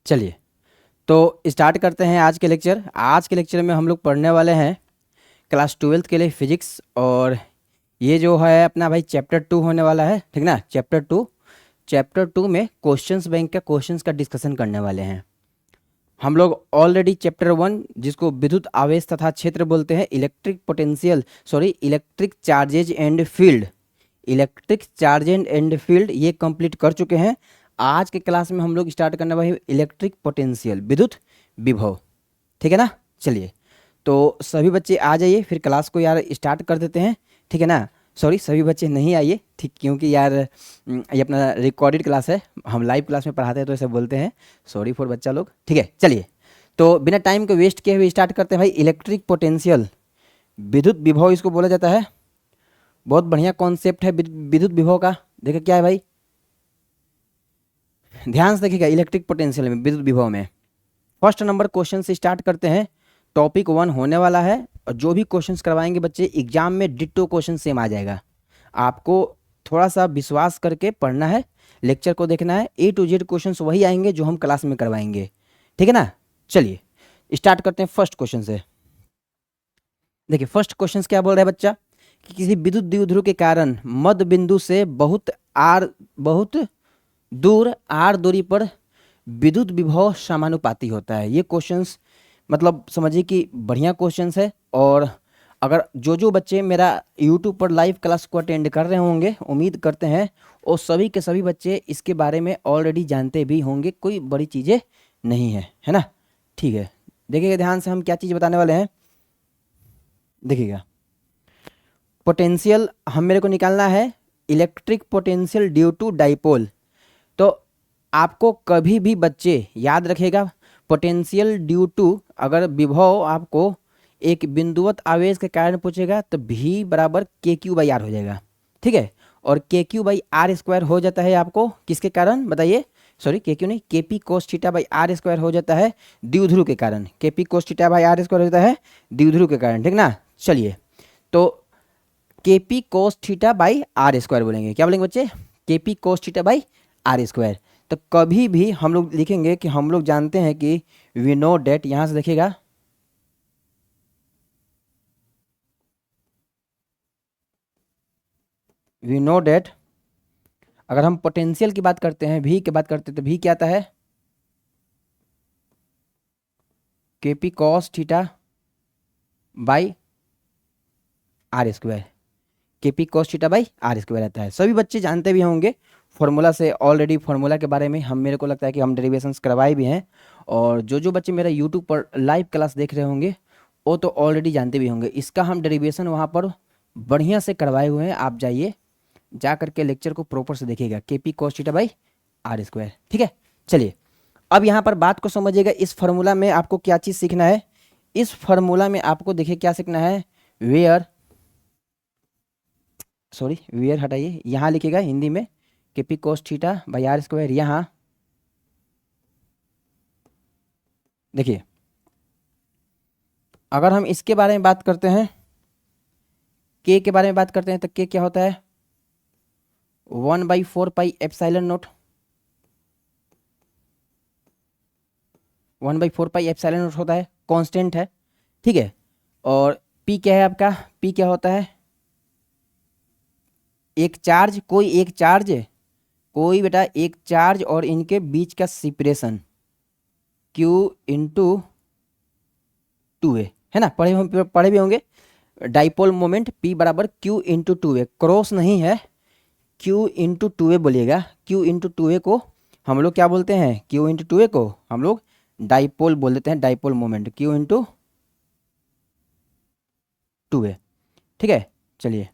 चलिए तो स्टार्ट करते हैं आज के लेक्चर। आज के लेक्चर में हम लोग पढ़ने वाले हैं क्लास 12th के लिए फिजिक्स, और ये जो है अपना भाई चैप्टर 2 होने वाला है, ठीक ना। चैप्टर 2 में क्वेश्चंस बैंक का क्वेश्चंस का डिस्कशन करने वाले हैं हम लोग। ऑलरेडी चैप्टर 1 जिसको विद्युत आवेश तथा क्षेत्र बोलते हैं, इलेक्ट्रिक चार्ज एंड फील्ड ये कंप्लीट कर चुके हैं। आज के क्लास में हम लोग स्टार्ट करने वाले इलेक्ट्रिक पोटेंशियल, विद्युत विभव, ठीक है ना। चलिए तो सभी बच्चे आ जाइए, फिर क्लास को यार स्टार्ट कर देते हैं, ठीक है ना। सॉरी, सभी बच्चे नहीं आइए, ठीक, क्योंकि यार ये अपना रिकॉर्डेड क्लास है, हम लाइव क्लास में पढ़ाते हैं तो ऐसे बोलते हैं, सॉरी फॉर बच्चा लोग, ठीक है। चलिए तो बिना टाइम को वेस्ट किए हुए स्टार्ट करते हैं भाई। इलेक्ट्रिक पोटेंशियल, विद्युत विभव इसको बोला जाता है। बहुत बढ़िया कॉन्सेप्ट है विद्युत विभव का। देखो क्या है भाई, ध्यान से देखिएगा। इलेक्ट्रिक पोटेंशियल में, विद्युत विभव में फर्स्ट नंबर क्वेश्चन से स्टार्ट करते हैं। टॉपिक 1 होने वाला है, और जो भी क्वेश्चंस करवाएंगे बच्चे एग्जाम में डिट्टो क्वेश्चन सेम आ जाएगा। आपको थोड़ा सा विश्वास करके पढ़ना है, लेक्चर को देखना है। A to Z क्वेश्चंस वही आएंगे जो हम क्लास में करवाएंगे, ठीक है ना। चलिए स्टार्ट करते हैं फर्स्ट क्वेश्चन से। देखिए फर्स्ट क्वेश्चन क्या बोल रहा है बच्चा, कि किसी विद्युत द्विध्रुव के कारण मध्य बिंदु से बहुत दूर आर दूरी पर विद्युत विभव समानुपाती होता है। ये क्वेश्चंस मतलब समझिए कि बढ़िया क्वेश्चंस है, और अगर जो बच्चे मेरा यूट्यूब पर लाइव क्लास को अटेंड कर रहे होंगे, उम्मीद करते हैं और सभी के सभी बच्चे इसके बारे में ऑलरेडी जानते भी होंगे, कोई बड़ी चीज़ें नहीं है ना। ठीक है, देखिएगा ध्यान से हम क्या चीज़ बताने वाले हैं। देखिएगा पोटेंशियल हम मेरे को निकालना है, electric potential due to dipole. तो आपको कभी भी बच्चे याद रखेगा, पोटेंशियल ड्यू टू, अगर विभव आपको एक बिंदुवत आवेश के कारण पूछेगा तो V बराबर KQ/R हो जाएगा, ठीक है। और KQ/R² हो जाता है आपको किसके कारण बताइए, सॉरी KQ नहीं, KP cos θ/R² हो जाता है द्विध्रुव के कारण। KP cos θ/R² हो जाता है द्विध्रुव के कारण, ठीक ना। चलिए तो KP cos θ/R² बोलेंगे, क्या बोलेंगे बच्चे, KP cos θ/R²। तो कभी भी हम लोग लिखेंगे कि हम लोग जानते हैं कि वी नो डेट, यहां से देखिएगा वी नो डेट, अगर हम पोटेंशियल की बात करते हैं, V की बात करते हैं, तो V क्या आता है, KP cos θ/R², KP cos θ/R² आता है। सभी बच्चे जानते भी होंगे फॉर्मूला से, ऑलरेडी फॉर्मूला के बारे में हम, मेरे को लगता है कि हम डेरिवेशंस करवाए भी हैं, और जो बच्चे मेरा यूट्यूब पर लाइव क्लास देख रहे होंगे वो तो ऑलरेडी जानते भी होंगे। इसका हम डेरिवेशन वहाँ पर बढ़िया से करवाए हुए हैं, आप जाइए, जा करके लेक्चर को प्रॉपर से देखिएगा, KP cos θ/R², ठीक है। चलिए अब यहाँ पर बात को समझिएगा। इस फार्मूला में आपको क्या चीज़ सीखना है, इस फार्मूला में आपको देखिए क्या सीखना है, वेयर हटाइए, यहाँ लिखिएगा हिंदी में KP cos θ/R²। यहाँ देखिए अगर हम इसके बारे में बात करते हैं, K के बारे में बात करते हैं, तो K क्या होता है, 1/4 pi epsilon not, 1/4 pi epsilon not होता है, कांस्टेंट है, ठीक है। और P क्या है आपका, P क्या होता है, एक चार्ज, कोई बेटा एक चार्ज और इनके बीच का सेपरेशन, Q × 2a, है ना, पढ़े भी होंगे। डाइपोल मोमेंट P बराबर Q × 2a, क्रॉस नहीं है, Q × 2a बोलिएगा। Q × 2a को हम लोग क्या बोलते हैं, Q × 2a को हम लोग डाइपोल बोल देते हैं, डाइपोल मोमेंट Q × 2a, ठीक है। चलिए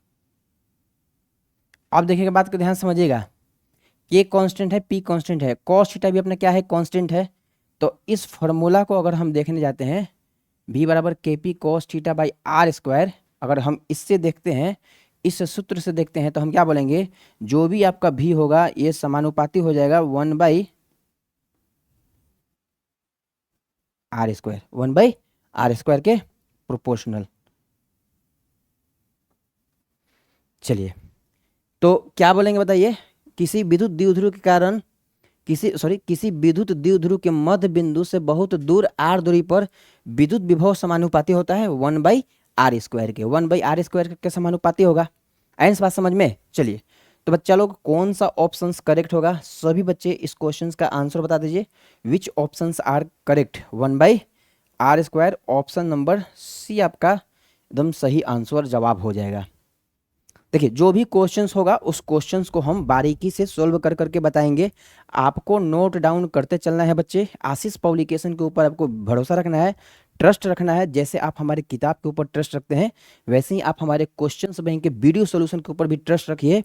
आप देखिएगा, बात को ध्यान समझिएगा। K कांस्टेंट है, P कांस्टेंट है, cos θ भी अपना क्या है, कांस्टेंट है। तो इस फॉर्मूला को अगर हम देखने जाते हैं, V बराबर KP cos θ/R², अगर हम इससे देखते हैं, इस सूत्र से देखते हैं, तो हम क्या बोलेंगे, जो भी आपका V होगा ये समानुपाती हो जाएगा 1/R², 1/R² के प्रोपोर्शनल। चलिए तो क्या बोलेंगे बताइए, किसी विद्युत द्विध्रुव के कारण किसी विद्युत द्विध्रुव के मध्य बिंदु से बहुत दूर आर दूरी पर विद्युत विभव समानुपाती होता है 1/r² के। 1/r² के समानुपाती होगा। आइंस बात समझ में? चलिए, तो बच्चा लोग कौन सा ऑप्शन करेक्ट होगा? सभी बच्चे इस क्वेश्चन का आंसर बता दीजिए। Which options are correct? 1/r²। Option number C आपका एकदम सही आंसर जवाब हो जाएगा। देखिए, जो भी क्वेश्चंस होगा उस क्वेश्चंस को हम बारीकी से सोल्व कर करके बताएंगे। आपको नोट डाउन करते चलना है बच्चे। आशीष पब्लिकेशन के ऊपर आपको भरोसा रखना है, ट्रस्ट रखना है। जैसे आप हमारी किताब के ऊपर ट्रस्ट रखते हैं, वैसे ही आप हमारे क्वेश्चंस बैंक के वीडियो सोल्यूशन के ऊपर भी ट्रस्ट रखिए।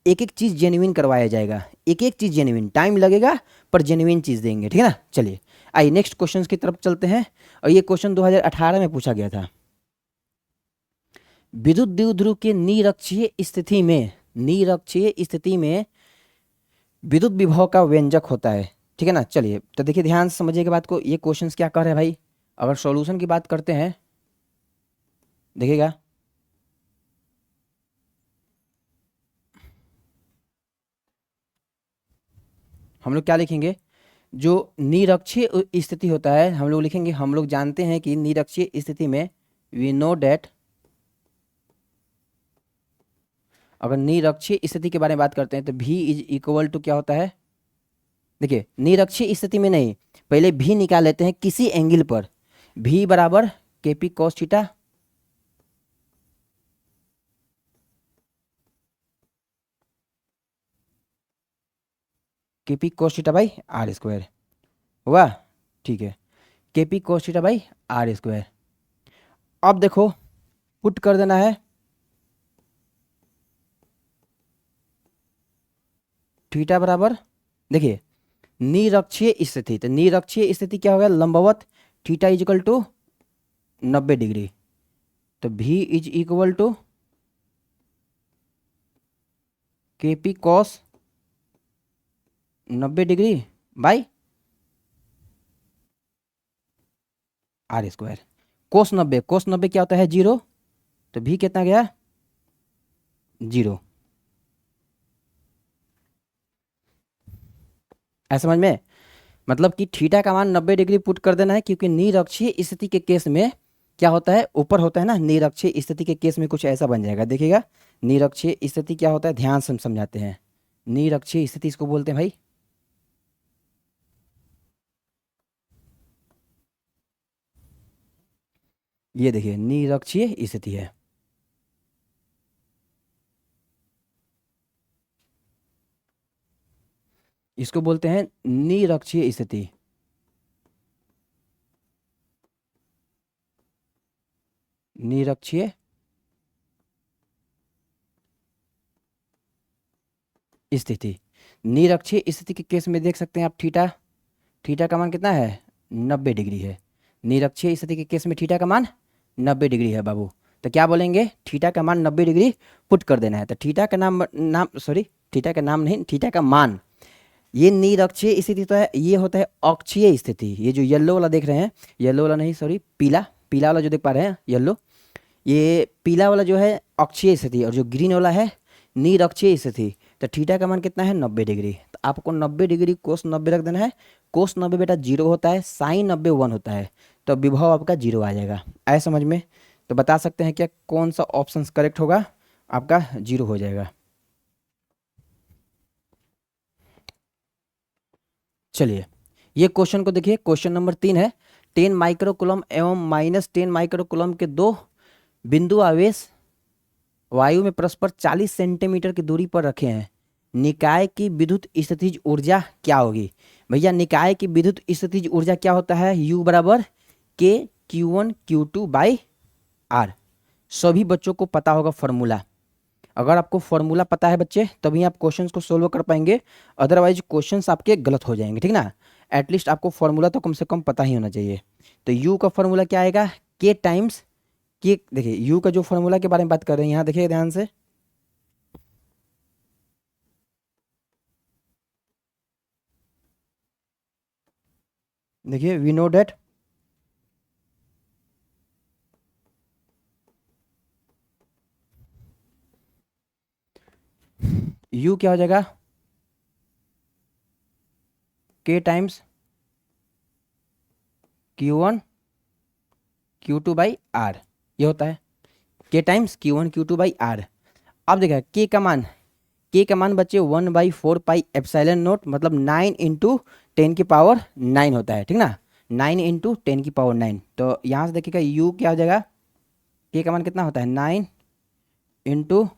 एक एक चीज़ जेन्युइन करवाया जाएगा, एक एक चीज़ जेन्युइन। टाइम लगेगा पर जेन्युइन चीज़ देंगे, ठीक है ना। चलिए, आइए नेक्स्ट क्वेश्चन की तरफ चलते हैं। और ये क्वेश्चन 2018 में पूछा गया था। विद्युत द्विध्रुव के निरक्षीय स्थिति में विद्युत विभव का व्यंजक होता है, ठीक है ना। चलिए, तो देखिए ध्यान से समझिए के बात को। ये क्वेश्चंस क्या कर रहे हैं भाई? अगर सॉल्यूशन की बात करते हैं, देखिएगा, हम लोग क्या लिखेंगे? जो निरक्षीय स्थिति होता है हम लोग लिखेंगे, हम लोग जानते हैं कि निरक्षीय स्थिति में वी नो डेट, अगर निरक्षीय स्थिति के बारे में बात करते हैं तो V इज इक्वल टू क्या होता है? देखिए, निरक्षीय स्थिति में नहीं, पहले V निकाल लेते हैं किसी एंगल पर। V बराबर KP cos theta, KP cos theta by r²। हुआ? ठीक है, KP cos theta by r²। अब देखो, पुट कर देना है थीटा बराबर, देखिए निरक्षीय स्थिति, तो निरक्षीय स्थिति क्या हो गया? लंबवत। Theta is equal to 90 degree, तो V is equal to KP cos 90 degree by r²। Cos 90 क्या होता है? 0, तो V कितना गया? 0। ऐसा समझ में? मतलब कि थीटा का मान 90 डिग्री पुट कर देना है, क्योंकि निरक्षीय स्थिति के केस में क्या होता है? ऊपर होता है ना। निरक्षीय स्थिति के केस में कुछ ऐसा बन जाएगा, देखिएगा। निरक्षीय स्थिति क्या होता है, ध्यान से हम समझाते हैं। निरक्षीय स्थिति इसको बोलते हैं भाई, ये देखिए निरक्षीय स्थिति है। इसको बोलते हैं निरक्षीय स्थिति। निरक्षीय स्थिति, निरक्षीय स्थिति के केस में देख सकते हैं आप, थीटा का मान कितना है? 90 डिग्री है। निरक्षीय स्थिति के केस में थीटा का मान 90 डिग्री है बाबू। तो क्या बोलेंगे? थीटा का मान 90 डिग्री पुट कर देना है। तो थीटा का थीटा का नाम नहीं, थीटा का मान। ये निरक्षीय स्थिति तो है, ये होता है अक्षीय स्थिति। ये जो येलो वाला देख रहे हैं, येलो वाला नहीं सॉरी, पीला वाला जो देख पा रहे हैं येलो, ये पीला वाला जो है अक्षीय स्थिति, और जो ग्रीन वाला है निरक्षीय स्थिति। तो थीटा का मान कितना है? 90 डिग्री। तो आपको 90 डिग्री कोस 90 रख देना है। कोस 90 बेटा 0 होता है, साइन 90 1 होता है, तो विभव आपका 0 आ जाएगा। आए समझ में? तो बता सकते हैं क्या कौन सा ऑप्शन करेक्ट होगा? आपका 0 हो जाएगा। चलिए, ये क्वेश्चन को देखिए, क्वेश्चन नंबर 3 है। 10 माइक्रोकुलम एवं -10 माइक्रोकुलम के दो बिंदु आवेश वायु में परस्पर 40 सेंटीमीटर की दूरी पर रखे हैं। निकाय की विद्युत स्थितिज ऊर्जा क्या होगी? भैया, निकाय की विद्युत स्थितिज ऊर्जा क्या होता है? U बराबर KQ1Q2/R। सभी बच्चों को पता होगा फॉर्मूला। अगर आपको फॉर्मूला पता है बच्चे, तभी आप क्वेश्चंस को सोल्व कर पाएंगे, अदरवाइज क्वेश्चंस आपके गलत हो जाएंगे, ठीक ना। एटलीस्ट आपको फॉर्मूला तो कम से कम पता ही होना चाहिए। तो U का फॉर्मूला क्या आएगा? K टाइम्स के। देखिए, U का जो फॉर्मूला के बारे में बात कर रहे हैं, यहाँ देखिए ध्यान से, देखिए वी नो डेट U क्या हो जाएगा? के times Q1 Q2 by are, ये होता है के times Q1 Q2 by R. अब देखा के का मान बच्चे 1/4 पाई एप्सिलॉन नॉट मतलब 9 इंटू 10⁻9 होता है, ठीक ना, 9 इंटू 10⁻9। तो यहाँ से देखिएगा यू क्या हो जाएगा, के का मान कितना होता है 9 इंटू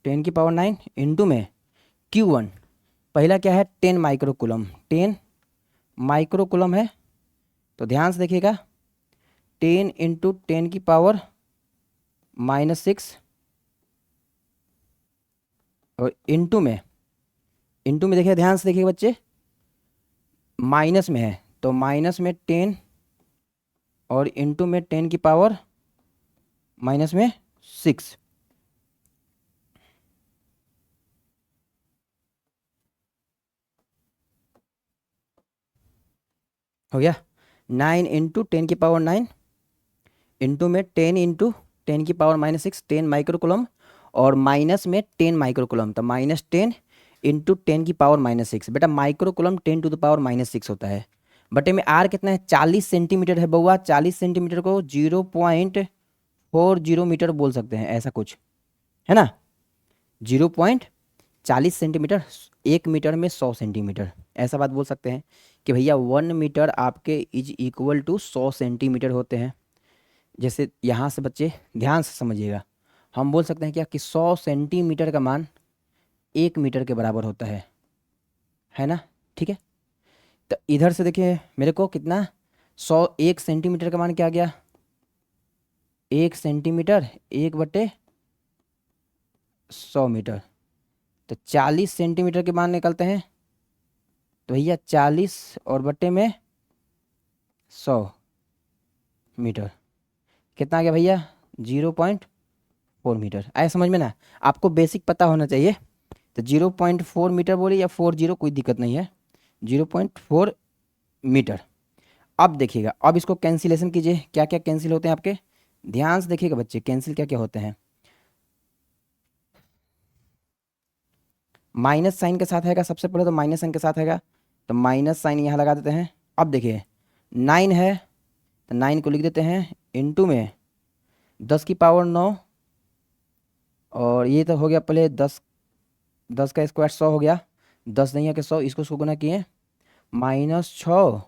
10⁻9 इंटू में Q1 पहला क्या है 10 माइक्रोकुलम, 10 माइक्रोकुलम है। तो ध्यान से देखिएगा 10 इंटू 10⁻⁻6 और इंटू में देखिए, ध्यान से देखिए बच्चे, माइनस में है तो माइनस में 10 और इंटू में 10⁻⁻6। हो गया 9 इंटू 10⁻9 इंटू में 10 इंटू 10⁻⁻6 10 माइक्रोकुलम और माइनस में 10 माइक्रोकुलम, तो -10 इंटू 10⁻⁻6। बेटा माइक्रोकुलम 10⁻⁻6 होता है, बटे में आर कितना है 40 सेंटीमीटर है बउआ। 40 सेंटीमीटर को 0.40 मीटर बोल सकते हैं, ऐसा कुछ है ना। 0.40 सेंटीमीटर, 1 मीटर में 100 सेंटीमीटर, ऐसा बात बोल सकते हैं कि भैया 1 मीटर आपके इज इक्वल टू 100 सेंटीमीटर होते हैं। जैसे यहाँ से बच्चे ध्यान से समझिएगा, हम बोल सकते हैं क्या कि 100 सेंटीमीटर का मान 1 मीटर के बराबर होता है ना, ठीक है। तो इधर से देखिए मेरे को कितना 1 सेंटीमीटर का मान क्या आ गया, 1 सेंटीमीटर 1/100 मीटर, तो 40 सेंटीमीटर के मान निकलते हैं। तो भैया 40 और बटे में 100 मीटर कितना आ गया भैया 0.4 मीटर। आया समझ में ना, आपको बेसिक पता होना चाहिए। तो 0.4 मीटर बोले या 40 कोई दिक्कत नहीं है, 0.4 मीटर। अब देखिएगा, अब इसको कैंसिलेशन कीजिए, क्या क्या कैंसिल होते हैं आपके, ध्यान से देखिएगा बच्चे, कैंसिल क्या क्या होते हैं। माइनस साइन के साथ आएगा, सबसे पहले तो माइनस साइन के साथ आएगा, तो माइनस साइन यहाँ लगा देते हैं। अब देखिए 9 है तो 9 को लिख देते हैं इंटू में 10⁻9 और ये तो हो गया पहले 10 का स्क्वायर 100 हो गया, 10 नहीं है कि 100, इसको गुना किए -6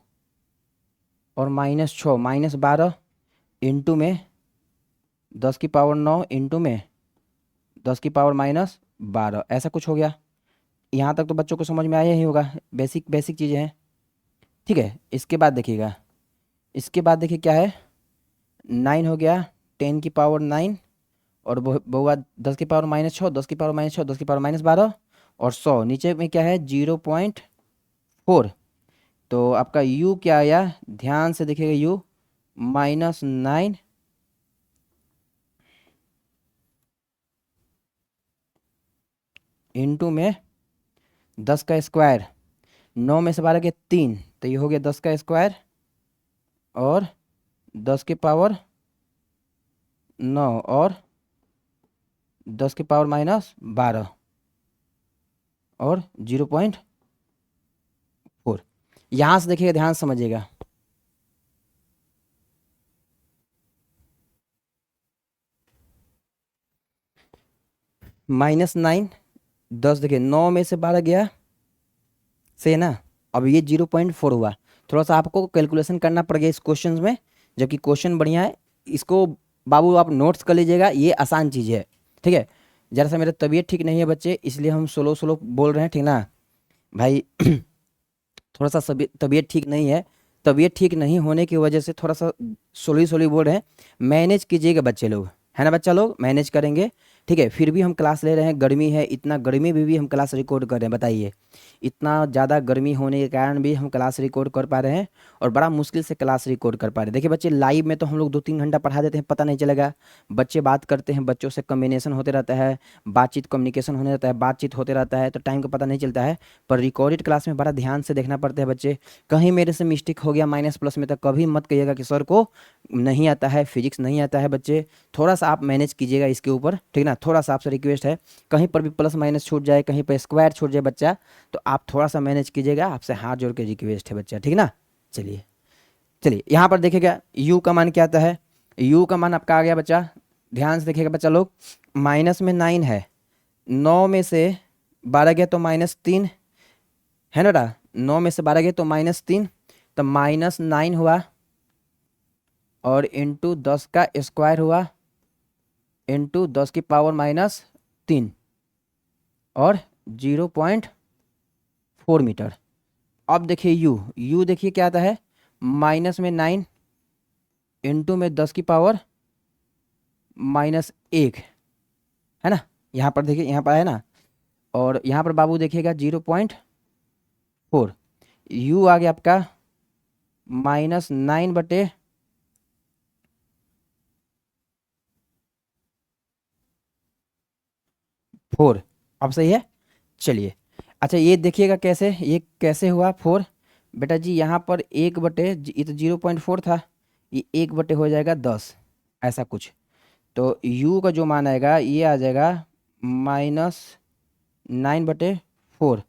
और -6 -12 इंटू में 10⁻9 इंटू में 10⁻−12, ऐसा कुछ हो गया। यहाँ तक तो बच्चों को समझ में आया ही होगा, बेसिक बेसिक चीज़ें हैं, ठीक है। इसके बाद देखिएगा, इसके बाद देखिए क्या है 9 हो गया 10⁻9 और बहुआ 10⁻−6 10⁻−6 10⁻−12 और 100, नीचे में क्या है 0.4। तो आपका u क्या आया, ध्यान से देखिएगा u -9 इंटू में 10 का स्क्वायर, 9 में से 12 के 3, तो ये हो गया 10 का स्क्वायर और 10⁻9 और 10⁻−12 और 0.4। यहाँ से देखिएगा, ध्यान से समझिएगा, -9 10 देखिए 9 में से 12 गया से है ना। अब ये 0.4 हुआ, थोड़ा सा आपको कैलकुलेशन करना पड़ गया इस क्वेश्चन में, जबकि क्वेश्चन बढ़िया है। इसको बाबू आप नोट्स कर लीजिएगा, ये आसान चीज़ है, ठीक है। जरा सा मेरा तबीयत ठीक नहीं है बच्चे, इसलिए हम स्लो स्लो बोल रहे हैं, ठीक ना भाई। थोड़ा सा तबीयत ठीक नहीं है, तबीयत ठीक नहीं होने की वजह से थोड़ा सा स्लोली स्लोली बोल रहे हैं, मैनेज कीजिएगा बच्चे लोग, है ना, बच्चा लोग मैनेज करेंगे, ठीक है। फिर भी हम क्लास ले रहे हैं, गर्मी है, इतना गर्मी में भी हम क्लास रिकॉर्ड कर रहे हैं, बताइए, इतना ज़्यादा गर्मी होने के कारण भी हम क्लास रिकॉर्ड कर पा रहे हैं और बड़ा मुश्किल से क्लास रिकॉर्ड कर पा रहे हैं। देखिए बच्चे, लाइव में तो हम लोग 2-3 घंटा पढ़ा देते हैं, पता नहीं चलेगा, बच्चे बात करते हैं, बच्चों से कम्बिनेशन होते रहता है, बातचीत कम्युनिकेशन होने रहता है, बातचीत होते रहता है, तो टाइम का पता नहीं चलता है। पर रिकॉर्डेड क्लास में बड़ा ध्यान से देखना पड़ता है बच्चे, कहीं मेरे से मिस्टेक हो गया माइनस प्लस में तो कभी मत कहिएगा कि सर को नहीं आता है, फिजिक्स नहीं आता है। बच्चे थोड़ा सा आप मैनेज कीजिएगा इसके ऊपर, ठीक ना, थोड़ा सा आपसे रिक्वेस्ट है, कहीं पर भी प्लस माइनस छूट जाए, कहीं पर स्क्वायर छूट जाए बच्चा, तो आप थोड़ा सा मैनेज कीजिएगा, आपसे हाथ जोड़ के रिक्वेस्ट है बच्चा, ठीक ना। चलिए चलिए यहाँ पर देखिएगा u का मान क्या आता है, u का मान आपका आ गया बच्चा, ध्यान से देखिएगा बच्चा लोग, माइनस में 9 है, 9 में से 12 गया तो -3 है ना बेटा, 9 में से 12 गया तो -3, तो -9 हुआ और इंटू 10 का स्क्वायर हुआ इंटू 10 की पावर -3 और 0.4 मीटर। अब देखिए u देखिए क्या आता है, माइनस में 9 इंटू में 10 की पावर -1 है ना, यहाँ पर देखिए यहाँ पर है ना, और यहाँ पर बाबू देखिएगा 0.4, u आ गया आपका -9/4। अब सही है। चलिए अच्छा ये देखिएगा कैसे, ये कैसे हुआ 4, बेटा जी यहाँ पर 1/, ये तो 0.4 था, ये 1/, हो जाएगा 10, ऐसा कुछ। तो u का जो मान आएगा ये आ जाएगा -9/4।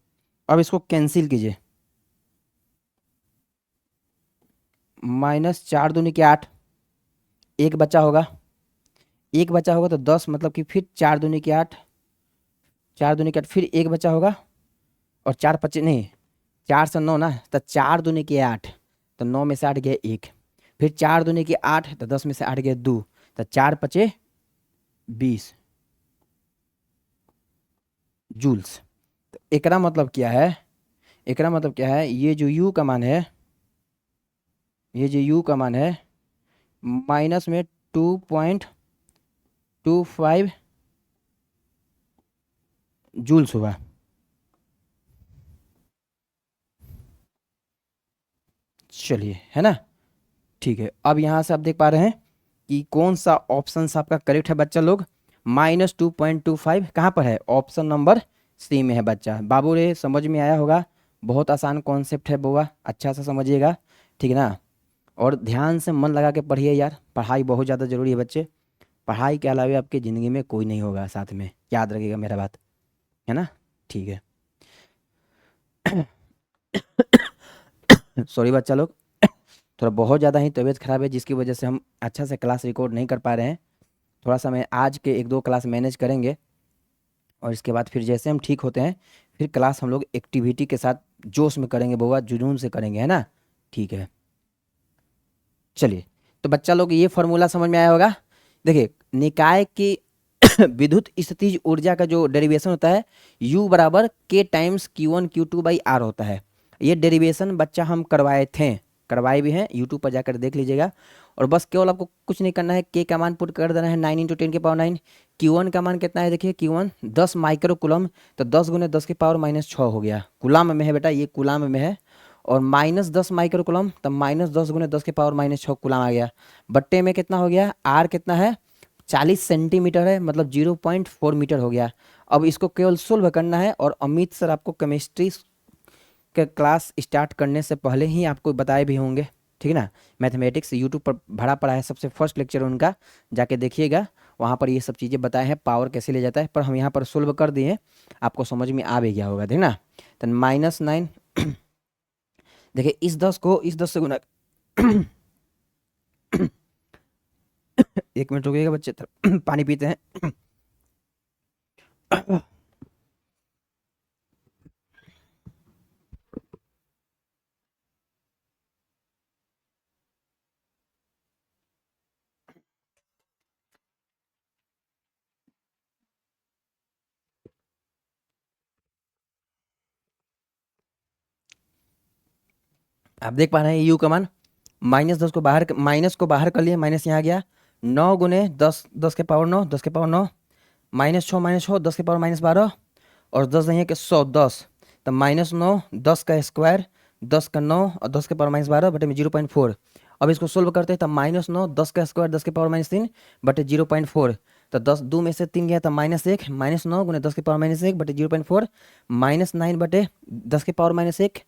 अब इसको कैंसिल कीजिए, -4 दूनी के 8, एक बचा होगा, एक बचा होगा तो 10, मतलब कि फिर 4 दूनी के 8, 4 दूनी के 8, फिर एक बचा होगा, और 4 पच्चीस नहीं, 4 से 9 ना, तो 4 दूनी के 8, तो 9 में से 8 गया 1, फिर 4 दूनी के 8, तो 10 में से 8 गया 2, तो 4 पचे 20 जूल्स। तो एकरा मतलब क्या है, एकरा मतलब क्या है, ये जो u का मान है, ये जो u का मान है माइनस में 2.25 जूल्स हुआ। चलिए है ना, ठीक है। अब यहाँ से आप देख पा रहे हैं कि कौन सा ऑप्शन आपका करेक्ट है बच्चा लोग, -2.25 कहाँ पर है, ऑप्शन नंबर सी में है बच्चा। बाबू रे समझ में आया होगा, बहुत आसान कॉन्सेप्ट है बुआ, अच्छा से समझिएगा, ठीक है ना। और ध्यान से मन लगा के पढ़िए यार, पढ़ाई बहुत ज़्यादा ज़रूरी है बच्चे, पढ़ाई के अलावा आपकी ज़िंदगी में कोई नहीं होगा साथ में, याद रखिएगा मेरा बात, है ना, ठीक है। सॉरी बच्चा लोग, थोड़ा बहुत ज़्यादा ही तबीयत खराब है, जिसकी वजह से हम अच्छा से क्लास रिकॉर्ड नहीं कर पा रहे हैं। थोड़ा सा मैं आज के 1-2 क्लास मैनेज करेंगे, और इसके बाद फिर जैसे हम ठीक होते हैं फिर क्लास हम लोग एक्टिविटी के साथ जोश में करेंगे बुआ, जुनून से करेंगे, है ना, ठीक है। चलिए तो बच्चा लोग ये फॉर्मूला समझ में आया होगा। देखिए निकाय की विद्युत स्थितिज ऊर्जा का जो डेरिवेशन होता है U बराबर K times Q1 Q2 by R होता है। ये डेरिवेशन बच्चा हम करवाए थे, करवाए भी हैं, यूट्यूब पर जाकर देख लीजिएगा। और बस केवल आपको कुछ नहीं करना है, K का मान पुट कर देना है 9 × 10⁻⁹। Q1 का मान कितना है, देखिए Q1 10 माइक्रो कूलम, तो 10 × 10⁻⁻6 हो गया, कुलाम में है बेटा, ये कुलाम में है। और -10 माइक्रो कूलम, तब -10 × 10⁻⁻6 कुलाम आ गया। बट्टे में कितना हो गया, R कितना है 40 सेंटीमीटर है, मतलब 0.4 मीटर हो गया। अब इसको केवल सोल्व करना है, और अमित सर आपको केमिस्ट्री के क्लास स्टार्ट करने से पहले ही आपको बताए भी होंगे, ठीक है ना। मैथमेटिक्स यूट्यूब पर भरा पड़ा है, सबसे फर्स्ट लेक्चर उनका जाके देखिएगा, वहाँ पर ये सब चीज़ें बताए हैं, पावर कैसे ले जाता है, पर हम यहाँ पर सोल्व कर दिए, आपको समझ में आ भी गया होगा, ठीक ना। तो -9 देखिए इस 10 को इस 10 से गुना 1 मिनट रुकिएगा बच्चे, पानी पीते हैं। आप देख पा रहे हैं यू का मान, -10 को बाहर, माइनस को बाहर कर लिए, माइनस यहाँ गया, 9 × 10 10⁻9 10⁻9 -6 -6 10⁻12, और 10 नहीं है कि 100 10, तो -9 10 का स्क्वायर 10 का 9 और 10⁻12 बटे में 0.4। अब इसको सोल्व करते हैं, तो -9 10 का स्क्वायर 10⁻3 बटे 0.4, तो 10 2 में से 3 गया, तो -1, -9 × 10⁻1 बटे 0.4, -9 बटे 10⁻1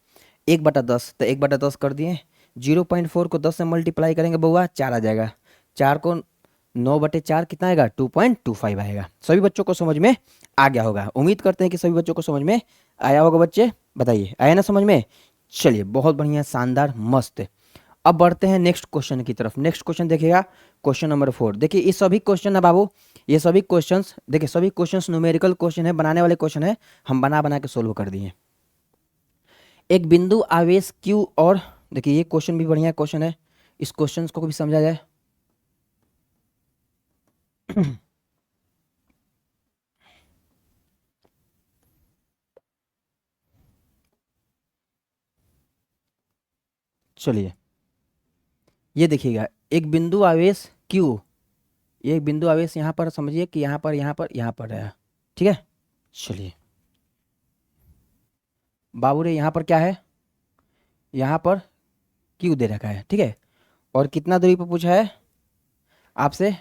1/10, तो 1/10 कर दिए। 0.4 को 10 से मल्टीप्लाई करेंगे बउआ 4 आ जाएगा, 4 को 9/4 कितना आएगा? 2.25 आएगा। सभी बच्चों को समझ में आ गया होगा। उम्मीद करते हैं कि सभी बच्चों को समझ में आया होगा। बच्चे बताइए, आया ना समझ में? चलिए, बहुत बढ़िया, शानदार, मस्त। अब बढ़ते हैं नेक्स्ट क्वेश्चन की तरफ। नेक्स्ट क्वेश्चन देखिएगा, क्वेश्चन नंबर 4। देखिए ये सभी क्वेश्चन है बाबू, ये सभी क्वेश्चंस, देखिए सभी क्वेश्चंस न्यूमेरिकल क्वेश्चन है, बनाने वाले क्वेश्चन है, हम बना बना के सोल्व कर दिए। एक बिंदु आवेश Q और, देखिए ये क्वेश्चन भी बढ़िया क्वेश्चन है, इस क्वेश्चन को भी समझा जाए। चलिए, ये देखिएगा, एक बिंदु आवेश Q, ये एक बिंदु आवेश यहाँ पर समझिए कि यहाँ पर, यहाँ पर, यहाँ पर है, ठीक है। चलिए बाबू रे, यहाँ पर क्या है? यहाँ पर Q दे रखा है, ठीक है। और कितना दूरी पर पूछा है आपसे?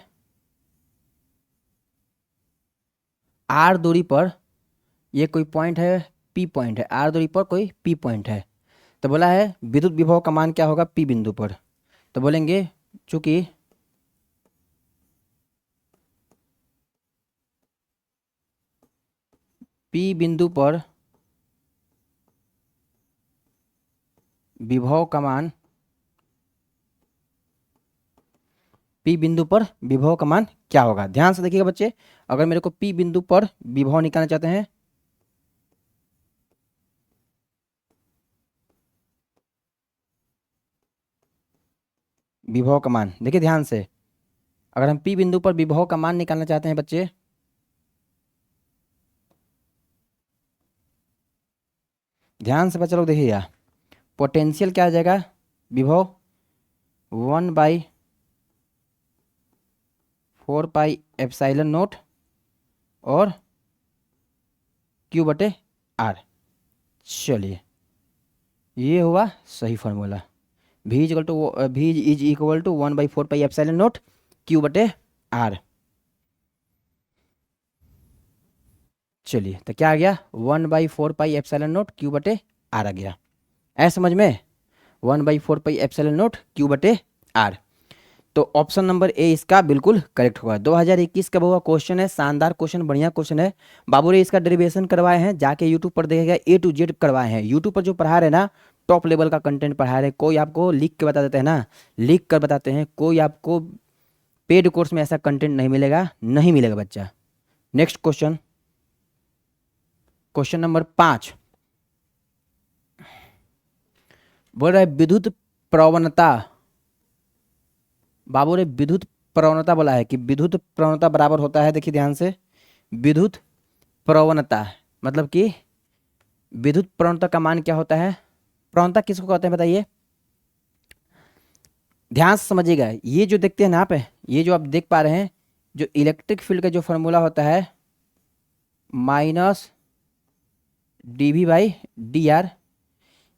R दूरी पर ये कोई पॉइंट है, P पॉइंट है, R दूरी पर कोई P पॉइंट है। तो बोला है विद्युत विभव का मान क्या होगा P बिंदु पर। तो बोलेंगे चूंकि P बिंदु पर विभव का मान, P बिंदु पर विभव का मान क्या होगा? ध्यान से देखिएगा बच्चे, अगर मेरे को P बिंदु पर विभव निकालना चाहते हैं, विभव का मान देखिए ध्यान से, अगर हम P बिंदु पर विभव का मान निकालना चाहते हैं बच्चे, ध्यान से बच्चे लोग देखिएगा, पोटेंशियल क्या आ जाएगा? विभव 1/4πε0 और Q/R। चलिए, ये हुआ सही formula. V is equal to 1/4πε0 Q/R। चलिए, तो क्या आ गया? 1/4πε0 Q/R आ गया। ऐसा समझ में? 1/4πε0 Q/R। तो ऑप्शन नंबर ए इसका बिल्कुल करेक्ट होगा। 2021 का हुआ क्वेश्चन है, शानदार क्वेश्चन, बढ़िया क्वेश्चन है। बाबू रे इसका डेरिवेशन करवाए हैं, जाके यूट्यूब पर देखेगा, A to Z करवाए हैं। यूट्यूब पर जो पढ़ा रहे ना, टॉप लेवल का कंटेंट पढ़ा रहे। कोई आपको लिख के बता देते हैं ना, लिख कर बताते हैं, कोई आपको पेड कोर्स में ऐसा कंटेंट नहीं मिलेगा, नहीं मिलेगा बच्चा। नेक्स्ट क्वेश्चन, क्वेश्चन नंबर 5 बोल रहा है विद्युत प्रवणता। बाबू ने विद्युत प्रवणता बोला है कि विद्युत प्रवणता बराबर होता है, देखिए ध्यान से, विद्युत प्रवणता मतलब कि विद्युत प्रवणता का मान क्या होता है? प्रवणता किसको कहते हैं बताइए? ध्यान से समझिएगा, ये जो देखते हैं ना आप, ये जो आप देख पा रहे हैं, जो इलेक्ट्रिक फील्ड का जो फॉर्मूला होता है -dV/dr,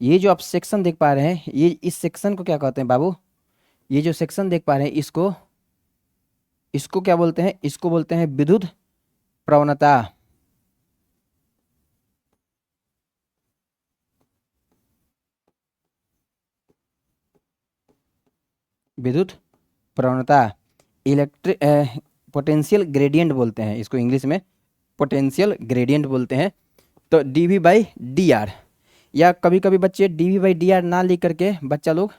ये जो आप सेक्शन देख पा रहे हैं, ये इस सेक्शन को क्या कहते हैं बाबू? ये जो सेक्शन देख पा रहे हैं, इसको इसको क्या बोलते हैं? इसको बोलते हैं विद्युत प्रवणता। विद्युत प्रवणता, इलेक्ट्रिक पोटेंशियल ग्रेडियंट बोलते हैं इसको, इंग्लिश में पोटेंशियल ग्रेडियंट बोलते हैं। तो dV/dr, या कभी कभी बच्चे dV/dr ना लिख करके, बच्चा लोग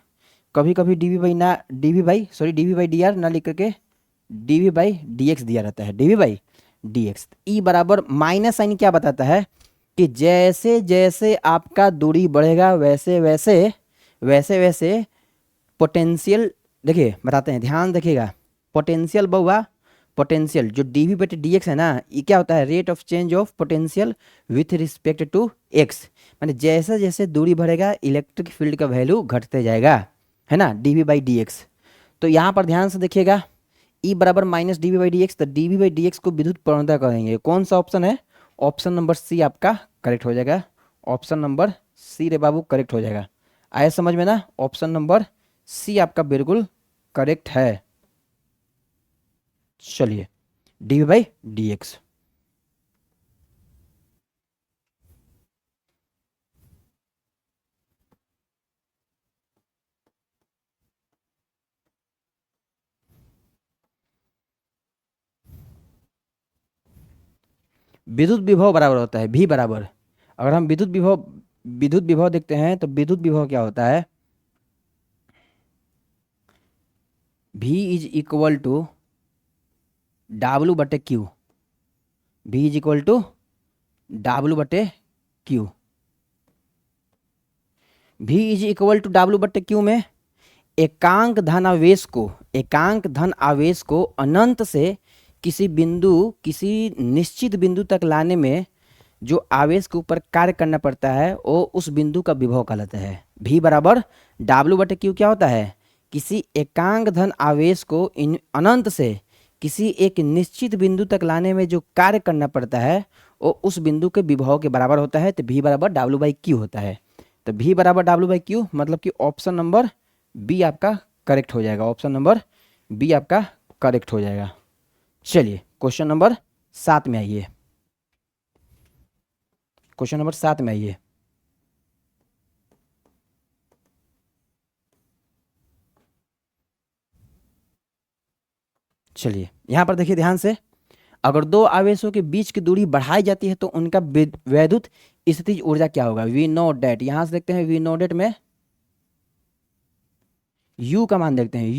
कभी कभी dV/dr ना लिख करके dV/dx दिया रहता है, dV/dx। ई बराबर माइनस साइन क्या बताता है? कि जैसे जैसे आपका दूरी बढ़ेगा, वैसे वैसे पोटेंशियल, देखिए बताते हैं, ध्यान देखिएगा, पोटेंशियल बहुआ, पोटेंशियल जो dV/dx है ना, ये क्या होता है? Rate of change of potential with respect to x। माने जैसे जैसे दूरी बढ़ेगा, इलेक्ट्रिक फील्ड का वैल्यू घटते जाएगा, है ना, dV/dx। तो यहाँ पर ध्यान से देखिएगा, E बराबर -dV/dx, तो dV/dx को विद्युत प्रवणता कहेंगे। कौन सा ऑप्शन है? ऑप्शन नंबर सी आपका करेक्ट हो जाएगा। ऑप्शन नंबर सी रे बाबू करेक्ट हो जाएगा। आया समझ में ना? ऑप्शन नंबर सी आपका बिल्कुल करेक्ट है। चलिए, dV/dx। विद्युत विभव बराबर होता है भी बराबर, अगर हम विद्युत विभव देखते हैं तो विद्युत विभव क्या होता है, V is equal to W बटे Q, V is equal to W बटे Q. V is equal to W बटे क्यू में एकांक धन आवेश को अनंत से किसी निश्चित बिंदु तक लाने में जो आवेश के ऊपर कार्य करना पड़ता है वो उस बिंदु का विभव कहलाता है। V बराबर W बटे क्यू क्या होता है, किसी एकांक धन आवेश को अनंत से किसी एक निश्चित बिंदु तक लाने में जो कार्य करना पड़ता है वो उस बिंदु के विभव के बराबर होता है। तो V बराबर W बाई क्यू होता है। तो V बराबर W बाई क्यू मतलब कि ऑप्शन नंबर बी आपका करेक्ट हो जाएगा, ऑप्शन नंबर बी आपका करेक्ट हो जाएगा। चलिए क्वेश्चन नंबर 7 में आइए, क्वेश्चन नंबर 7 में आइए। चलिए यहां पर देखिए ध्यान से, अगर दो आवेशों के बीच की दूरी बढ़ाई जाती है तो उनका वैद्युत स्थितिज ऊर्जा क्या होगा। वी नो डेट, यहां से देखते हैं वी नो डेट में U का मान देखते हैं,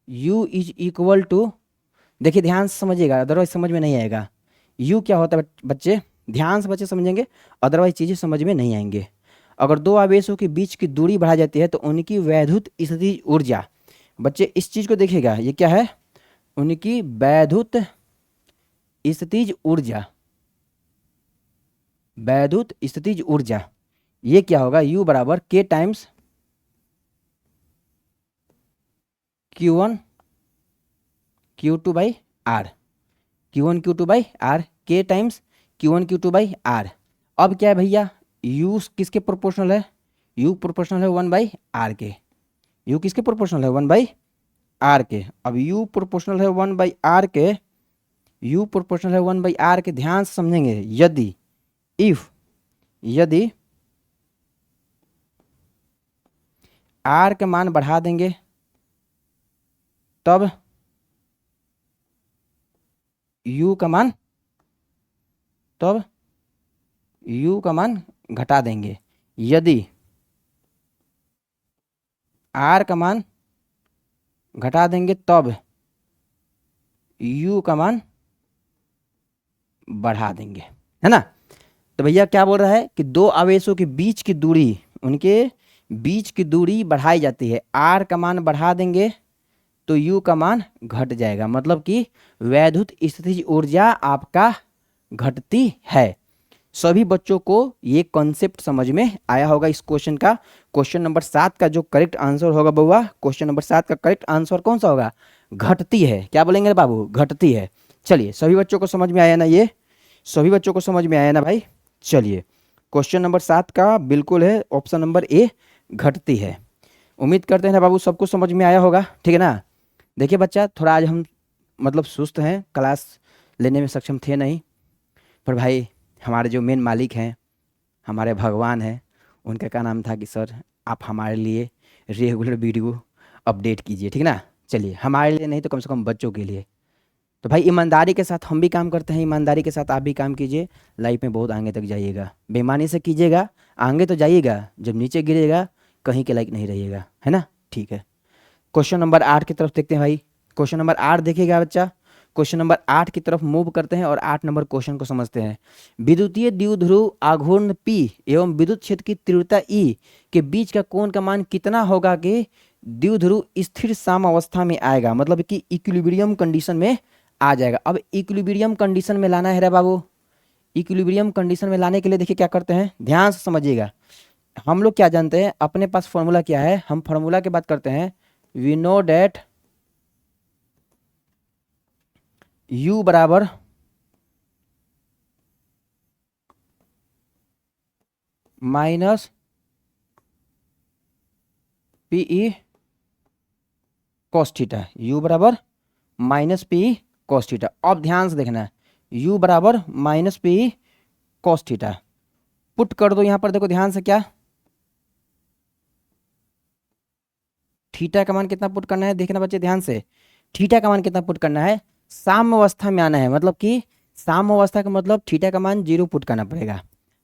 U इज इक्वल टू, देखिए ध्यान से समझिएगा अदरवाइज समझ में नहीं आएगा। U क्या होता है बच्चे, ध्यान से बच्चे समझेंगे अदरवाइज चीजें समझ में नहीं आएंगे। अगर दो आवेशों के बीच की दूरी बढ़ा जाती है तो उनकी वैद्युत स्थितिज ऊर्जा, बच्चे इस चीज को देखिएगा, ये क्या है, उनकी वैद्युत स्थितिज ऊर्जा, वैद्युत स्थितिज ऊर्जा ये क्या होगा, U बराबर K times Q1 Q2 by R, Q1 Q2 by R, K times Q1 Q2 by R. अब क्या है भैया, U किसके प्रोपोर्शनल है, U प्रोपोर्शनल है 1 बाई आर के, U किसके प्रोपोर्शनल है 1 बाई आर के। अब U प्रोपोर्शनल है 1 बाई आर के, U प्रोपोर्शनल है 1 बाई आर के, ध्यान से समझेंगे, यदि आर के मान बढ़ा देंगे तब U का मान घटा देंगे, यदि R का मान घटा देंगे तब U का मान बढ़ा देंगे, है ना। तो भैया क्या बोल रहा है कि दो आवेशों के बीच की दूरी, उनके बीच की दूरी बढ़ाई जाती है, R का मान बढ़ा देंगे तो U का मान घट जाएगा, मतलब कि वैद्युत स्थितिज ऊर्जा आपका घटती है। सभी बच्चों को ये कॉन्सेप्ट समझ में आया होगा इस क्वेश्चन का। क्वेश्चन नंबर 7 का जो करेक्ट आंसर होगा बउआ, क्वेश्चन नंबर 7 का करेक्ट आंसर कौन सा होगा, घटती है। क्या बोलेंगे बाबू, घटती है। चलिए सभी बच्चों को समझ में आया ना, ये सभी बच्चों को समझ में आया ना भाई। चलिए क्वेश्चन नंबर 7 का बिल्कुल है ऑप्शन नंबर ए, घटती है। उम्मीद करते हैं ना बाबू सबको समझ में आया होगा, ठीक है ना। देखिए बच्चा थोड़ा आज हम मतलब सुस्त हैं, क्लास लेने में सक्षम थे नहीं, पर भाई हमारे जो मेन मालिक हैं, हमारे भगवान हैं, उनका क्या नाम था कि सर आप हमारे लिए रेगुलर वीडियो अपडेट कीजिए, ठीक ना। चलिए हमारे लिए नहीं तो कम से कम बच्चों के लिए। तो भाई ईमानदारी के साथ हम भी काम करते हैं, ईमानदारी के साथ आप भी काम कीजिए, लाइफ में बहुत आगे तक जाइएगा। बेईमानी से कीजिएगा आगे तो जाइएगा, जब नीचे गिरेगा कहीं के लायक नहीं रहिएगा, है ना। ठीक है, क्वेश्चन नंबर 8 की तरफ देखते हैं भाई। क्वेश्चन नंबर 8 देखिएगा बच्चा, क्वेश्चन नंबर 8 की तरफ मूव करते हैं और 8 नंबर क्वेश्चन को समझते हैं। विद्युतीय द्विध्रुव आघूर्ण P एवं विद्युत क्षेत्र की तीव्रता E के बीच का कोण का मान कितना होगा कि द्विध्रुव स्थिर साम्यावस्था में आएगा, मतलब कि इक्विलिब्रियम कंडीशन में आ जाएगा। अब इक्विलिब्रियम कंडीशन में लाना है रे बाबू, इक्विलिब्रियम कंडीशन में लाने के लिए देखिए क्या करते हैं, ध्यान से समझिएगा। हम लोग क्या जानते हैं, अपने पास फॉर्मूला क्या है, हम फॉर्मूला की बात करते हैं। वी नो डेट U बराबर minus PE cos theta, U बराबर माइनस PE कॉस थीटा। अब ध्यान से देखना है, U बराबर minus PE cos theta put कर दो यहां पर, देखो ध्यान से, क्या थीटा का मान कितना पुट करना है, देखना बच्चे ध्यान से, थीटा का मान कितना पुट करना है, साम्यावस्था में आना है, मतलब कि साम अवस्था का मतलब थीटा का मान 0 पुट करना पड़ेगा।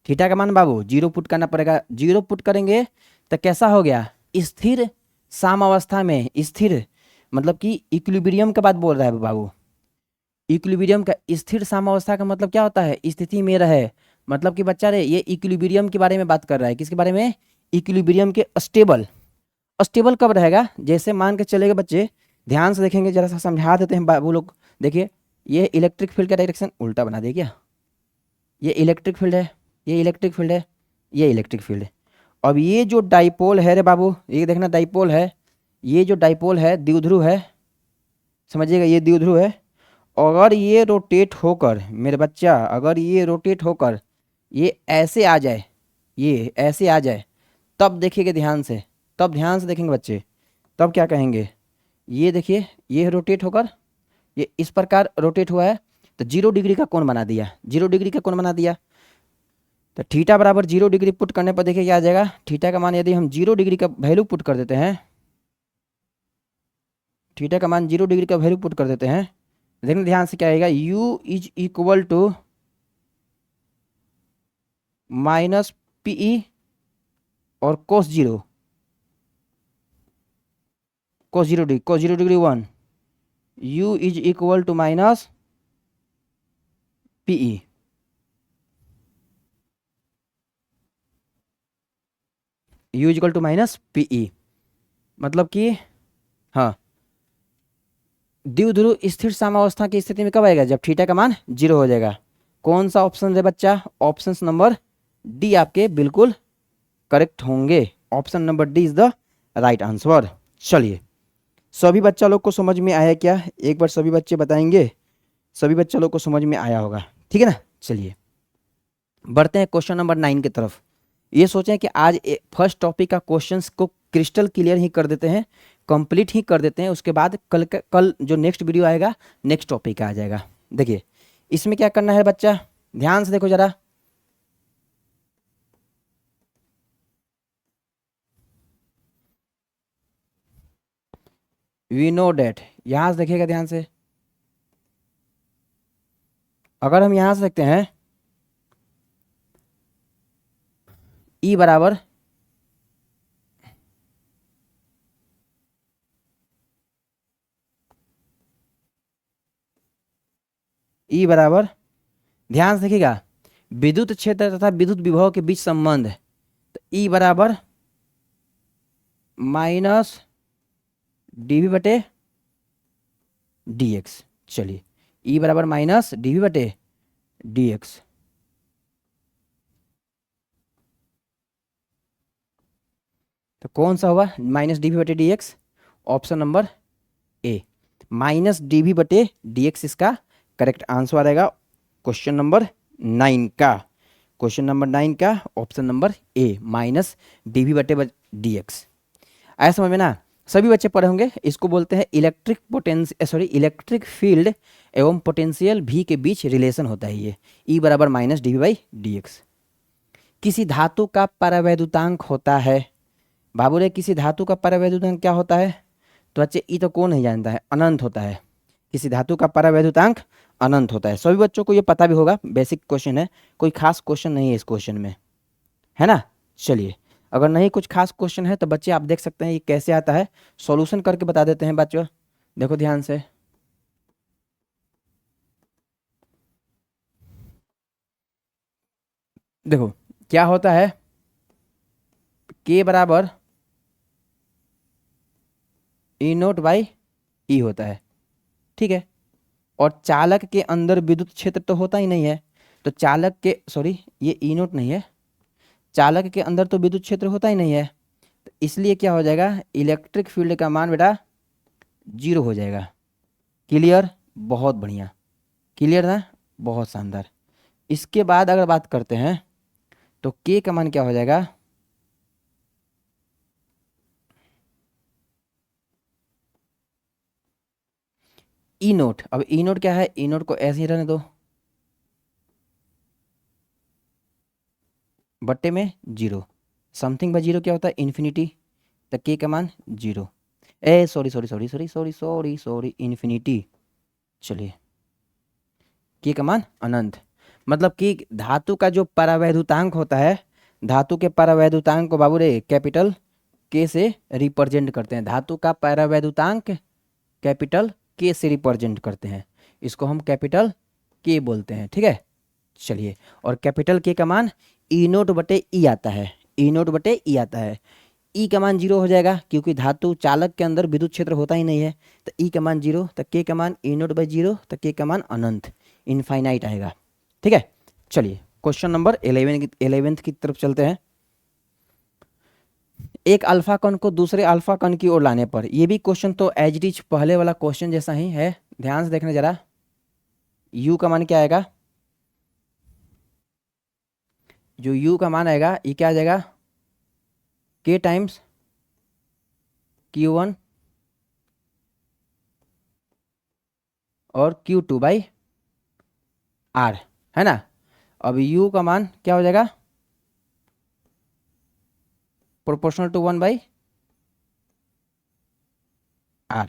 थीटा का मान बाबू 0 पुट करना पड़ेगा। 0 पुट करेंगे तो कैसा हो गया, स्थिर साम अवस्था में, स्थिर मतलब कि इक्विलिब्रियम का बात बोल रहा है बाबू। इक्विलिब्रियम का स्थिर साम्यावस्था का मतलब क्या होता है, स्थिति में रहे। मतलब कि बच्चा रे ये इक्विलिब्रियम के बारे में बात कर रहा है। किसके बारे में, इक्विलिब्रियम के स्टेबल। स्टेबल कब रहेगा, जैसे मान के चलेगा बच्चे, ध्यान से देखेंगे, जरा सा समझा देते हैं बाबू लोग। देखिए ये इलेक्ट्रिक फील्ड का डायरेक्शन उल्टा बना दे क्या, ये इलेक्ट्रिक फील्ड है, ये इलेक्ट्रिक फील्ड है, ये इलेक्ट्रिक फील्ड है। अब ये जो डाइपोल है रे बाबू, ये देखना डाइपोल है, ये जो डाइपोल है द्विध्रुव है, समझिएगा ये द्विध्रुव है। अगर ये रोटेट होकर मेरे बच्चा, अगर ये रोटेट होकर ये ऐसे आ जाए, ये ऐसे आ जाए, तब देखिएगा ध्यान से, तब ध्यान से देखेंगे बच्चे, तब क्या कहेंगे, ये देखिए ये रोटेट होकर ये इस प्रकार रोटेट हुआ है, तो 0 डिग्री का कोण बना दिया, 0 डिग्री का कोण बना दिया। तो थीटा बराबर 0 डिग्री पुट करने पर देखिए क्या आ जाएगा, थीटा का मान यदि हम 0 डिग्री का वैल्यू पुट कर देते हैं, थीटा का मान 0 डिग्री का वैल्यू पुट कर देते हैं, देखना ध्यान से क्या आएगा, u is equal to minus PE और cos 0, cos 0 degree, cos 0 degree 1, u is equal to minus PE. u is equal to minus PE मतलब कि हाँ, द्विध्रुव स्थिर साम्यावस्था की स्थिति में कब आएगा, जब थीटा का मान 0 हो जाएगा। कौन सा ऑप्शन है बच्चा, ऑप्शन नंबर डी आपके बिल्कुल करेक्ट होंगे। Option number D is the right answer. चलिए सभी बच्चा लोग को समझ में आया क्या, एक बार सभी बच्चे बताएंगे, सभी बच्चा लोग को समझ में आया होगा, ठीक है ना। चलिए बढ़ते हैं क्वेश्चन नंबर 9 की तरफ। ये सोचें कि आज फर्स्ट टॉपिक का क्वेश्चंस को क्रिस्टल क्लियर ही कर देते हैं, कंप्लीट ही कर देते हैं, उसके बाद कल जो नेक्स्ट वीडियो आएगा नेक्स्ट टॉपिक आ जाएगा। देखिए इसमें क्या करना है बच्चा, ध्यान से देखो जरा, वी नो डेट, यहां से देखिएगा ध्यान से, अगर हम यहां से देखते हैं ई बराबर ई बराबर, ध्यान से देखिएगा, विद्युत क्षेत्र तथा विद्युत विभव के बीच संबंध, तो ई बराबर माइनस डीवी बटे डीएक्स। चलिए ई बराबर माइनस डीवी बटे डीएक्स, तो कौन सा होगा माइनस डीवी बटे DX, option number A, minus DV बटे डीएक्स इसका करेक्ट आंसर आएगा क्वेश्चन नंबर 9 का। क्वेश्चन नंबर 9 का option number A, minus DV बटे डीएक्स। ऐसा समझ में ना, सभी बच्चे पढ़े होंगे, इसको बोलते हैं electric potential, sorry electric field एवं पोटेंशियल भी के बीच रिलेशन होता है ये, ई बराबर माइनस डीवी बाई डीएक्स। किसी धातु का परावैद्युतांक होता है, बाबू रे किसी धातु का परावैद्युतांक क्या होता है, तो बच्चे ई तो कौन नहीं जानता है, अनंत होता है। किसी धातु का परावैद्युतांक अनंत होता है, सभी बच्चों को ये पता भी होगा, बेसिक क्वेश्चन है, कोई खास क्वेश्चन नहीं है इस क्वेश्चन में, है ना। चलिए अगर नहीं कुछ खास क्वेश्चन है तो बच्चे आप देख सकते हैं ये कैसे आता है, सॉल्यूशन करके बता देते हैं बच्चों, देखो ध्यान से, देखो क्या होता है, के बराबर ई नोट बाई ई होता है, ठीक है। और चालक के अंदर विद्युत क्षेत्र तो होता ही नहीं है, तो चालक के, सॉरी ये ई नोट नहीं है, चालक के अंदर तो विद्युत क्षेत्र होता ही नहीं है, तो इसलिए क्या हो जाएगा, इलेक्ट्रिक फील्ड का मान बेटा 0 हो जाएगा। क्लियर, बहुत बढ़िया, क्लियर ना, बहुत शानदार। इसके बाद अगर बात करते हैं तो के का मान क्या हो जाएगा, ई नोट। अब ई नोट क्या है, ई नोट को ऐसे ही रहने दो, बट्टे में 0, समथिंग बाय 0 क्या होता है इन्फिनिटी, तो के का मान 0, ए sorry sorry sorry sorry sorry sorry sorry infinity. चलिए के का मान अनंत। मतलब कि धातु का जो परावैद्युतांक होता है, धातु के परावैद्युतांक को बाबू रे कैपिटल के से रिप्रेजेंट करते हैं। धातु का परावैद्युतांक कैपिटल के से रिप्रेजेंट करते हैं, इसको हम कैपिटल के बोलते हैं। ठीक है, चलिए। और कैपिटल के का मान ई नोट बटे ई आता है, ई नोट बटे ई आता है। ई का मान 0 हो जाएगा क्योंकि धातु चालक के अंदर विद्युत क्षेत्र होता ही नहीं है, तो ई का मान 0, तो के का मान ई नोट बाई 0, तो के का मान अनंत इनफाइनाइट आएगा। ठीक है, चलिए क्वेश्चन नंबर 11th की तरफ चलते हैं। एक अल्फा कण को दूसरे अल्फा कण की ओर लाने पर, ये भी क्वेश्चन तो एज इट इज पहले वाला क्वेश्चन जैसा ही है, ध्यान से देखना जरा। u का मान क्या आएगा, जो u का मान आएगा ये क्या आ जाएगा, k टाइम्स q1 और q2 बाई r, है ना। अब u का मान क्या हो जाएगा, प्रोपोर्शनल टू 1 बाई r।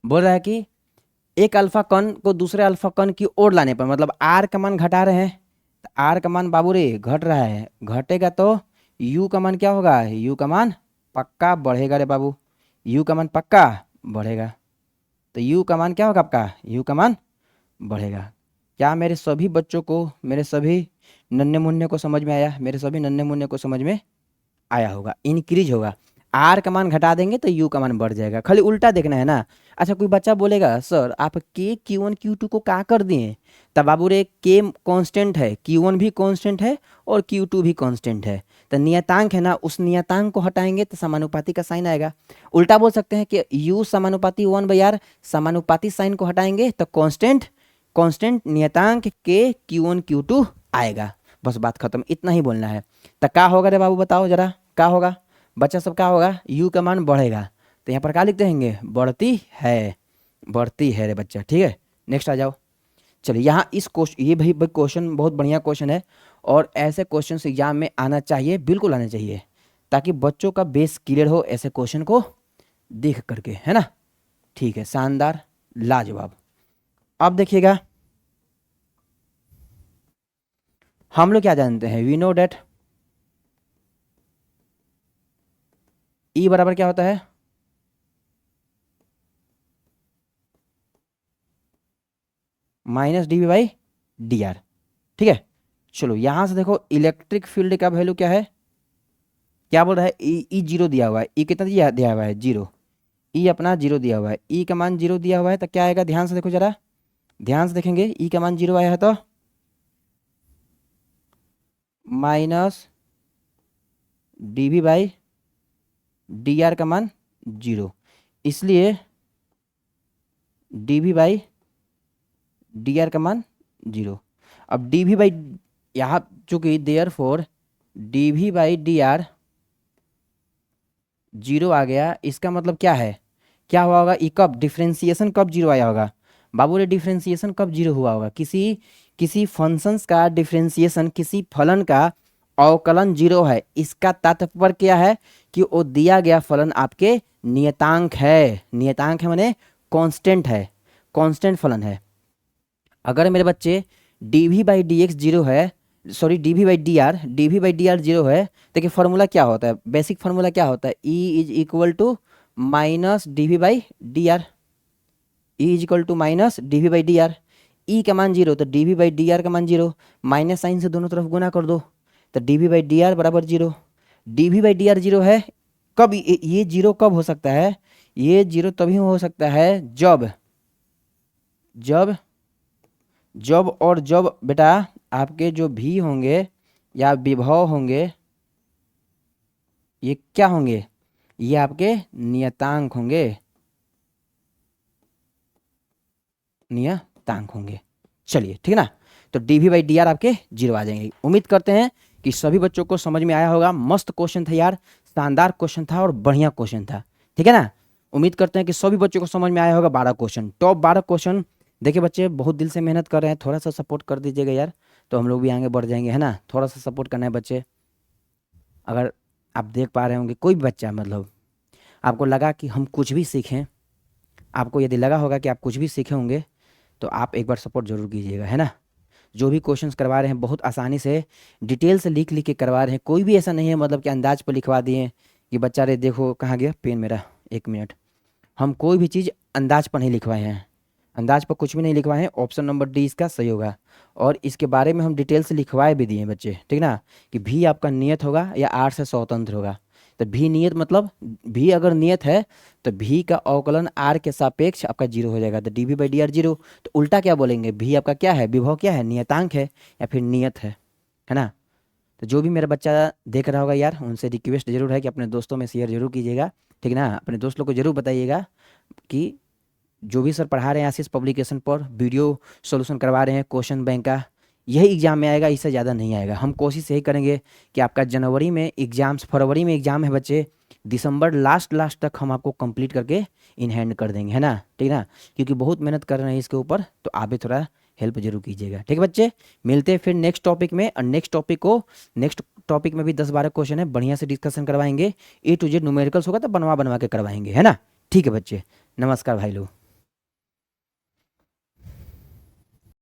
बोल रहा है कि एक अल्फा कण को दूसरे अल्फा कण की ओर लाने पर, मतलब r का मान घटा रहे हैं, तो r का मान बाबू रे घट रहा है, घटेगा तो u का मान क्या होगा, u का मान पक्का बढ़ेगा रे बाबू, u का मान पक्का बढ़ेगा। तो u का मान क्या होगा आपका, u का मान बढ़ेगा। क्या मेरे सभी बच्चों को, मेरे सभी नन्हे मुन्ने को समझ में आया, मेरे सभी नन्हे मुन्ने को समझ में आया होगा। इंक्रीज होगा, आर का मान घटा देंगे तो यू का मान बढ़ जाएगा, खाली उल्टा देखना है ना। अच्छा, कोई बच्चा बोलेगा सर आप के Q1 Q2 को क्या कर दिए, तब बाबू रे के कांस्टेंट है, Q1 भी कांस्टेंट है और Q2 भी कांस्टेंट है, तो नियतांक है ना, उस नियतांक को हटाएंगे तो समानुपाती का साइन आएगा। उल्टा बोल सकते हैं कि U समानुपाती 1/r, समानुपाती साइन को हटाएंगे तो कांस्टेंट, कांस्टेंट नियतांक के Q1 Q2 आएगा। बस बात खत्म, इतना ही बोलना है। तो क्या होगा रे बाबू, बताओ जरा क्या होगा बच्चा सब, क्या होगा, u का मान बढ़ेगा, तो यहाँ पर क्या लिखते हैं, बढ़ती है, बढ़ती है रे बच्चा। ठीक है, नेक्स्ट आ जाओ। चलिए यहाँ इस क्वेश्चन, ये भाई क्वेश्चन बहुत बढ़िया क्वेश्चन है, और ऐसे क्वेश्चन एग्जाम में आना चाहिए, बिल्कुल आना चाहिए, ताकि बच्चों का बेस क्लियर हो ऐसे क्वेश्चन को देख करके, है ना। ठीक है, शानदार, लाजवाब। अब देखिएगा, हम लोग क्या जानते हैं, वी नो डेट ई बराबर क्या होता है, minus D by D are. ठीक है, चलो यहां से देखो इलेक्ट्रिक फील्ड का वैल्यू क्या है, क्या बोल रहा है, ई 0 दिया हुआ है, ई कितना दिया हुआ है 0, ई अपना 0 दिया हुआ है, ई का मान 0 दिया हुआ है, तो क्या आएगा, ध्यान से देखो जरा, ध्यान से देखेंगे, ई का मान 0 आया है तो minus D V by D R का मान 0, इसलिए D V by D R का मान 0। अब डी वी बाई, यहाँ चूंकि therefore D V by D R 0 आ गया, इसका मतलब क्या है, क्या हुआ होगा, ई कब डिफ्रेंसिएशन कब 0 आया होगा बाबू रे, डिफ्रेंसिएशन कब 0 हुआ होगा, किसी किसी फंक्शंस का डिफ्रेंसिएशन, किसी फलन का अवकलन 0 है, इसका तात्पर्य क्या है कि वो दिया गया फलन आपके नियतांक है, नियतांक है माने कांस्टेंट है, कांस्टेंट फलन है। अगर मेरे बच्चे D V by D X 0 है, sorry D V by D R, D V by D R 0 है, देखिए फॉर्मूला क्या होता है, बेसिक फार्मूला क्या होता है, E is equal to minus D V by D R, E is equal to minus D V by D R. E का मान 0 तो D V by D R का मान 0, माइनस साइन से दोनों तरफ गुना कर दो, तो D V by D R बराबर 0। D V by D R 0 है, कब ये 0 कब हो सकता है, ये 0 तभी हो सकता है जब जब जब और जब बेटा आपके जो भी होंगे या विभव होंगे, ये क्या होंगे, ये आपके नियतांक होंगे, नियतांक होंगे। चलिए ठीक है ना, तो D V by D R आपके 0 आ जाएंगे। उम्मीद करते हैं कि सभी बच्चों को समझ में आया होगा। मस्त क्वेश्चन था यार, शानदार क्वेश्चन था और बढ़िया क्वेश्चन था, ठीक है ना। उम्मीद करते हैं कि सभी बच्चों को समझ में आया होगा। 12 क्वेश्चन, टॉप 12 क्वेश्चन। देखिए बच्चे बहुत दिल से मेहनत कर रहे हैं, थोड़ा सा सपोर्ट कर दीजिएगा यार, तो हम लोग भी आगे बढ़ जाएंगे, है ना। थोड़ा सा सपोर्ट करना है बच्चे। अगर आप देख पा रहे होंगे कोई भी बच्चा, मतलब आपको लगा कि हम कुछ भी सीखें, आपको यदि लगा होगा कि आप कुछ भी सीखे होंगे तो आप एक बार सपोर्ट जरूर कीजिएगा, है ना। जो भी क्वेश्चंस करवा रहे हैं बहुत आसानी से डिटेल से लिख लिख के करवा रहे हैं, कोई भी ऐसा नहीं है मतलब कि अंदाज पर लिखवा दिए कि बच्चा रे देखो कहाँ गया पेन मेरा, 1 मिनट। हम कोई भी चीज़ अंदाज पर नहीं लिखवाए हैं, अंदाज पर कुछ भी नहीं लिखवाए हैं। ऑप्शन नंबर डी इसका सही होगा। और इसके बारे में हम डिटेल से लिखवाए भी दिए हैं बच्चे, ठीक ना, कि भी आपका नियत होगा या आर से स्वतंत्र होगा। तो भी नियत मतलब भी अगर नियत है तो भी का अवकलन आर के सापेक्ष आपका 0 हो जाएगा, तो D V by D R 0। तो उल्टा क्या बोलेंगे, भी आपका क्या है, विभव क्या है, नियतांक है या फिर नियत है ना। तो जो भी मेरा बच्चा देख रहा होगा यार, उनसे रिक्वेस्ट जरूर है कि अपने दोस्तों में शेयर जरूर कीजिएगा, ठीक ना। अपने दोस्त लोग को जरूर बताइएगा कि जो भी सर पढ़ा रहे हैं आशीष पब्लिकेशन पर, वीडियो सॉल्यूशन करवा रहे हैं क्वेश्चन बैंक का, यही एग्जाम में आएगा, इससे ज़्यादा नहीं आएगा। हम कोशिश यही करेंगे कि आपका जनवरी में एग्जाम्स, फरवरी में एग्जाम है बच्चे, दिसंबर लास्ट तक हम आपको कंप्लीट करके इन हैंड कर देंगे, है ना, ठीक ना। क्योंकि बहुत मेहनत कर रहे हैं इसके ऊपर, तो आप भी थोड़ा हेल्प जरूर कीजिएगा, ठीक है बच्चे। मिलते हैं फिर नेक्स्ट टॉपिक में, और नेक्स्ट टॉपिक में भी 10-12 क्वेश्चन है, बढ़िया से डिस्कशन करवाएंगे, A to Z न्यूमेरिकल्स होगा तो बनवा के करवाएंगे, है ना। ठीक है बच्चे, नमस्कार भाई लोग।